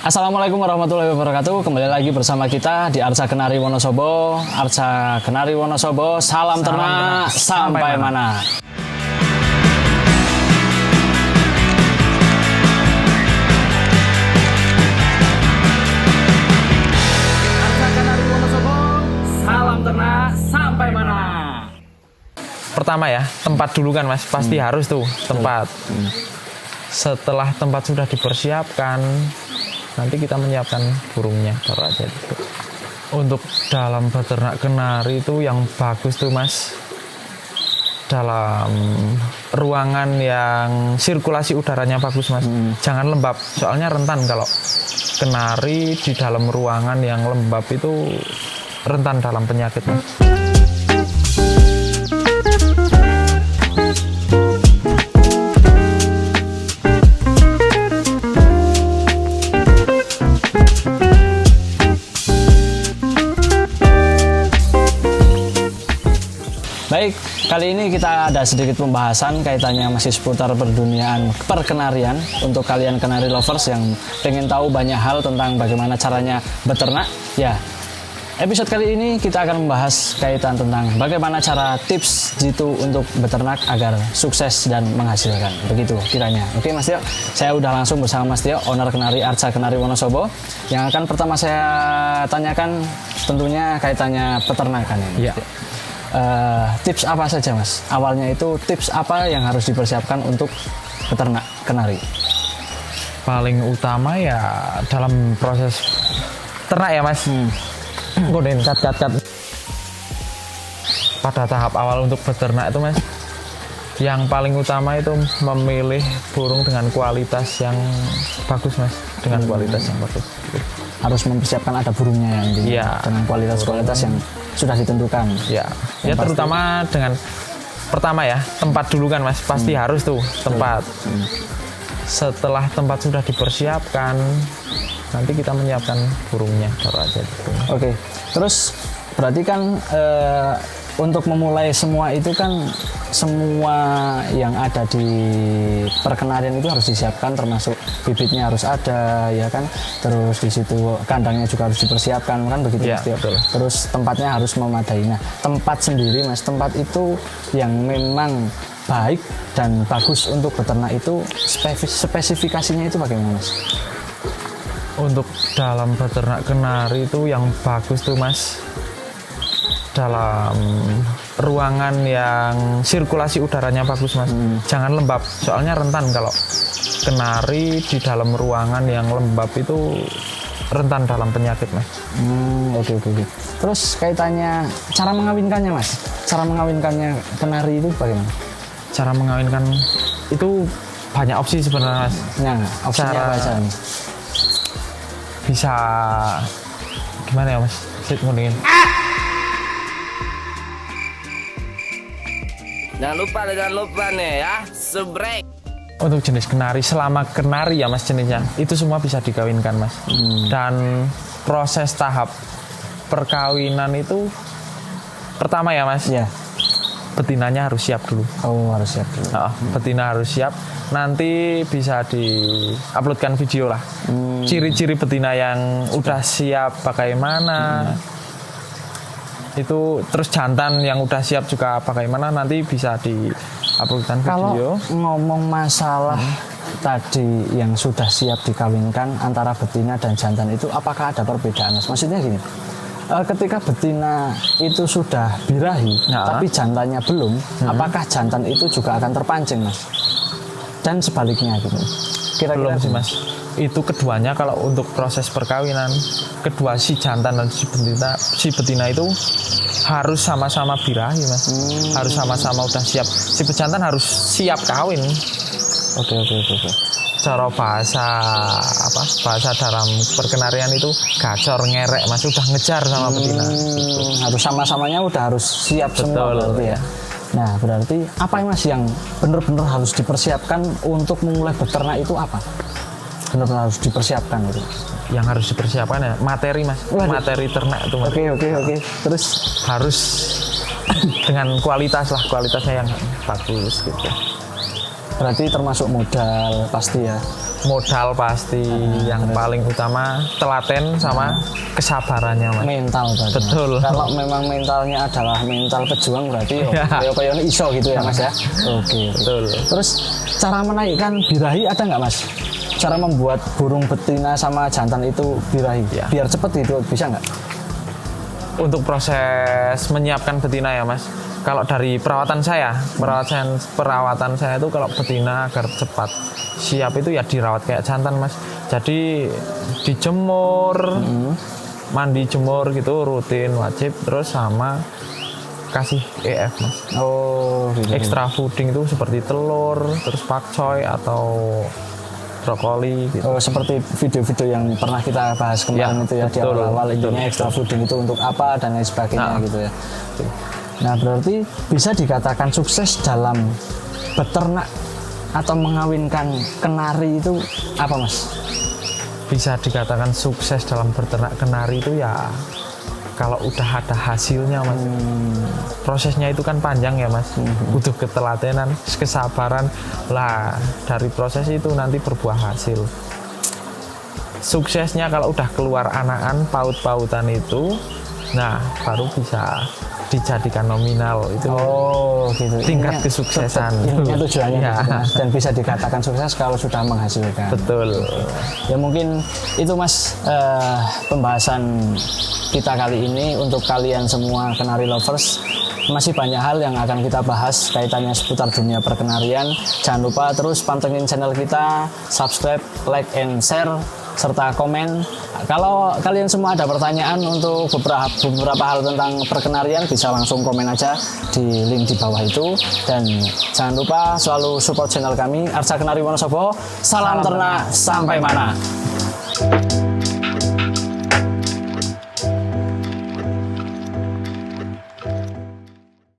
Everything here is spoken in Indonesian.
Assalamualaikum warahmatullahi wabarakatuh. Kembali lagi bersama kita di Arca Kenari Wonosobo. Arca Kenari Wonosobo, salam ternak sampai mana. Arca Kenari Wonosobo, salam ternak sampai mana. Pertama ya, tempat dulu kan Mas, pasti harus tuh tempat. Setelah tempat sudah dipersiapkan, nanti kita menyiapkan burungnya baru aja itu. Untuk dalam beternak kenari itu yang bagus tuh Mas, dalam ruangan yang sirkulasi udaranya bagus Mas. Jangan lembab, soalnya rentan kalau kenari di dalam ruangan yang lembab itu rentan dalam penyakit Mas. Baik, kali ini kita ada sedikit pembahasan kaitannya masih seputar perduniaan perkenarian untuk kalian kenari lovers yang pengen tahu banyak hal tentang bagaimana caranya beternak. Ya, episode kali ini kita akan membahas kaitan tentang bagaimana cara tips jitu untuk beternak agar sukses dan menghasilkan. Begitu kiranya. Oke Mas Tio, saya udah langsung bersama Mas Tio, owner kenari Arca Kenari Wonosobo. Yang akan pertama saya tanyakan tentunya kaitannya peternakan ini. Ya. Tips apa saja Mas? Awalnya itu tips apa yang harus dipersiapkan untuk beternak kenari? Paling utama ya dalam proses ternak ya Mas. Godain cut. Pada tahap awal untuk beternak itu Mas, yang paling utama itu memilih burung dengan kualitas yang bagus Mas, dengan kualitas yang bagus. Harus mempersiapkan ada burungnya yang dengan kualitas yang sudah ditentukan. Ya terutama dengan pertama ya tempat dulu kan Mas, pasti harus tuh tempat. Setelah tempat sudah dipersiapkan, nanti kita menyiapkan burungnya baru aja. Oke, terus berarti kan untuk memulai semua itu kan semua yang ada di perkenarian itu harus disiapkan, termasuk bibitnya harus ada ya kan, terus di situ kandangnya juga harus dipersiapkan kan begitu ya, Mas. Terus tempatnya harus memadai. Nah, tempat sendiri Mas, tempat itu yang memang baik dan bagus untuk beternak itu spesifikasinya itu bagaimana Mas? Untuk dalam beternak kenari itu yang bagus tuh Mas, dalam ruangan yang sirkulasi udaranya bagus Mas. Jangan lembab, soalnya rentan kalau kenari di dalam ruangan yang lembab itu rentan dalam penyakit Mas. Oke. Terus kaitannya cara mengawinkannya Mas, cara mengawinkannya kenari itu bagaimana? Cara mengawinkan itu banyak opsi sebenarnya Mas. Nah, opsinya apa aja nih? Bisa gimana ya Mas? Ngundingin. Jangan lupa nih ya, subrek. Untuk jenis kenari, selama kenari ya Mas jenisnya, itu semua bisa dikawinkan Mas. Dan proses tahap perkawinan itu pertama ya Mas, betinanya harus siap dulu. Oh, harus siap dulu. Betina harus siap. Nanti bisa di-uploadkan video lah. Ciri-ciri betina yang udah siap bagaimana. Itu terus jantan yang udah siap juga bagaimana, nanti bisa di-uploadkan video. Kalau ngomong masalah tadi yang sudah siap dikawinkan antara betina dan jantan itu apakah ada perbedaan Mas? Maksudnya gini, ketika betina itu sudah birahi tapi jantannya belum, apakah jantan itu juga akan terpancing Mas? Dan sebaliknya gitu. Kira-kira belum sih Mas. Itu keduanya kalau untuk proses perkawinan, kedua si jantan dan si betina itu harus sama-sama birahi Mas. Harus sama-sama udah siap. Si pejantan harus siap kawin. Oke. Cara bahasa dalam perkenarian itu gacor ngerek Mas, udah ngejar sama betina. Harus sama-samanya udah harus siap semua berarti ya. Nah, berarti apa Mas yang benar-benar harus dipersiapkan untuk memulai beternak itu apa? Benar-benar harus dipersiapkan gitu. Yang harus dipersiapkan ya materi Mas. Materi ternak itu Mas. Oke. Terus harus dengan kualitasnya yang bagus gitu. Berarti termasuk modal pasti ya. Modal pasti yang paling utama telaten sama kesabarannya mas. Mental berarti. Betul. Kalau memang mentalnya adalah mental pejuang berarti Ya. kayak iso gitu ya mas ya. Oke. Betul. Terus cara menaikkan birahi ada nggak mas? Cara membuat burung betina sama jantan itu birahi Ya. biar cepet gitu bisa nggak? Untuk proses menyiapkan betina ya mas. Kalau dari perawatan saya itu kalau betina agar cepat siap itu ya dirawat kayak jantan mas. Jadi dijemur, mandi jemur gitu rutin wajib, terus sama kasih EF mas. Oh, gitu. Extra fooding itu seperti telur, terus pakcoy atau brokoli gitu. Oh, seperti video-video yang pernah kita bahas kemarin Ya, itu ya di betul, awal-awal betul, intinya extra fooding itu untuk apa dan lain sebagainya Nah. gitu ya. Nah berarti bisa dikatakan sukses dalam beternak atau mengawinkan kenari itu apa mas? Bisa dikatakan sukses dalam beternak kenari itu ya kalau udah ada hasilnya mas. Prosesnya itu kan panjang ya mas, butuh ketelatenan, kesabaran lah, dari proses itu nanti berbuah hasil. Suksesnya kalau udah keluar anakan paut-pautan itu, nah baru bisa dijadikan nominal itu. Oh gitu. Tingkat Intinya kesuksesan. tetap intinya tujuannya Ya. gitu, Mas. Dan bisa dikatakan sukses kalau sudah menghasilkan. Betul. Ya mungkin itu mas pembahasan kita kali ini untuk kalian semua kenari lovers. Masih banyak hal yang akan kita bahas kaitannya seputar dunia perkenarian. Jangan lupa terus pantengin channel kita, subscribe, like, and share, serta komen. Kalau kalian semua ada pertanyaan untuk beberapa hal tentang perkenarian, bisa langsung komen aja di link di bawah itu. Dan jangan lupa selalu support channel kami, Arca Kenari Wonosobo. Salam ternak sampai mana.